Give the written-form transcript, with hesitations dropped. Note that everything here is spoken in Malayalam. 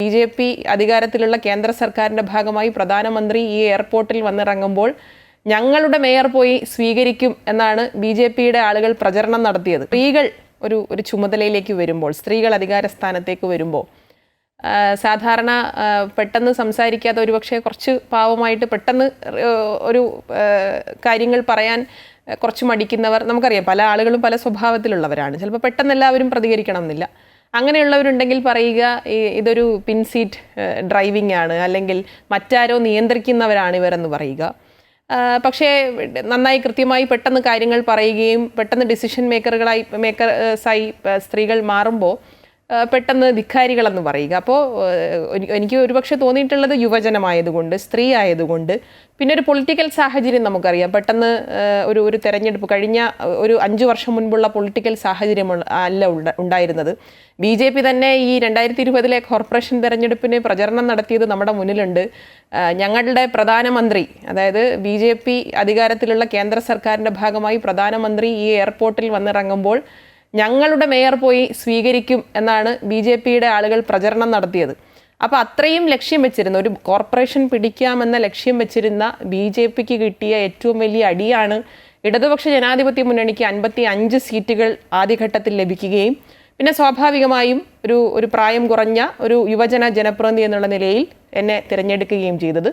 BJP അധികാരത്തിലുള്ള കേന്ദ്ര സർക്കാരിന്റെ ഭാഗമായി പ്രധാനമന്ത്രി ഈ എയർപോർട്ടിൽ വന്നിറങ്ങുമ്പോൾ ഞങ്ങളുടെ മേയർ പോയി സ്വീകരിക്കും എന്നാണ് BJPയുടെ ആളുകൾ പ്രചരണം നടത്തിയത്. സ്ത്രീകൾ ഒരു ചുമതലയിലേക്ക് വരുമ്പോൾ, സ്ത്രീകൾ അധികാര സ്ഥാനത്തേക്ക് വരുമ്പോൾ സാധാരണ പെട്ടെന്ന് സംസാരിക്കാതെ ഒരുപക്ഷെ കുറച്ച് പാവമായിട്ട് പെട്ടെന്ന് ഒരു കാര്യങ്ങൾ പറയാൻ കുറച്ച് മടിക്കുന്നവർ നമുക്കറിയാം. പല ആളുകളും പല സ്വഭാവത്തിലുള്ളവരാണ്. ചിലപ്പോൾ പെട്ടെന്ന് എല്ലാവരും പ്രതികരിക്കണം എന്നില്ല. അങ്ങനെയുള്ളവരുണ്ടെങ്കിൽ പറയുക ഇതൊരു പിൻസീറ്റ് ഡ്രൈവിംഗ് ആണ്, അല്ലെങ്കിൽ മറ്റാരോ നിയന്ത്രിക്കുന്നവരാണ് ഇവരെന്ന് പറയുക. പക്ഷേ നന്നായി കൃത്യമായി പെട്ടെന്ന് കാര്യങ്ങൾ പറയുകയും പെട്ടെന്ന് ഡിസിഷൻ മേക്കേഴ്സായി സ്ത്രീകൾ മാറുമ്പോൾ പെട്ടെന്ന് ധിക്കാരികളെന്ന് പറയുക. അപ്പോൾ എനിക്ക് ഒരുപക്ഷെ തോന്നിയിട്ടുള്ളത് യുവജനമായതുകൊണ്ട്, സ്ത്രീ ആയതുകൊണ്ട്, പിന്നെ ഒരു പൊളിറ്റിക്കൽ സാഹചര്യം നമുക്കറിയാം. പെട്ടെന്ന് ഒരു തെരഞ്ഞെടുപ്പ് കഴിഞ്ഞ ഒരു 5 വർഷം മുൻപുള്ള പൊളിറ്റിക്കൽ സാഹചര്യം അല്ല ഉണ്ടായിരുന്നത്. BJP തന്നെ ഈ 2020 കോർപ്പറേഷൻ തെരഞ്ഞെടുപ്പിന് പ്രചരണം നടത്തിയത് നമ്മുടെ മുന്നിലുണ്ട്. ഞങ്ങളുടെ പ്രധാനമന്ത്രി, അതായത് BJP അധികാരത്തിലുള്ള കേന്ദ്ര സർക്കാരിൻ്റെ ഭാഗമായി പ്രധാനമന്ത്രി ഈ എയർപോർട്ടിൽ വന്നിറങ്ങുമ്പോൾ ഞങ്ങളുടെ മേയർ പോയി സ്വീകരിക്കും എന്നാണ് BJPയുടെ ആളുകൾ പ്രചരണം നടത്തിയത്. അപ്പോൾ അത്രയും ലക്ഷ്യം വെച്ചിരുന്ന, ഒരു കോർപ്പറേഷൻ പിടിക്കാമെന്ന ലക്ഷ്യം വെച്ചിരുന്ന BJPക്ക് കിട്ടിയ ഏറ്റവും വലിയ അടിയാണ് ഇടതുപക്ഷ ജനാധിപത്യ മുന്നണിക്ക് 55 സീറ്റുകൾ ആദ്യഘട്ടത്തിൽ ലഭിക്കുകയും പിന്നെ സ്വാഭാവികമായും ഒരു പ്രായം കുറഞ്ഞ ഒരു യുവജന ജനപ്രതിനിധി എന്നുള്ള നിലയിൽ എന്നെ തിരഞ്ഞെടുക്കുകയും ചെയ്തത്.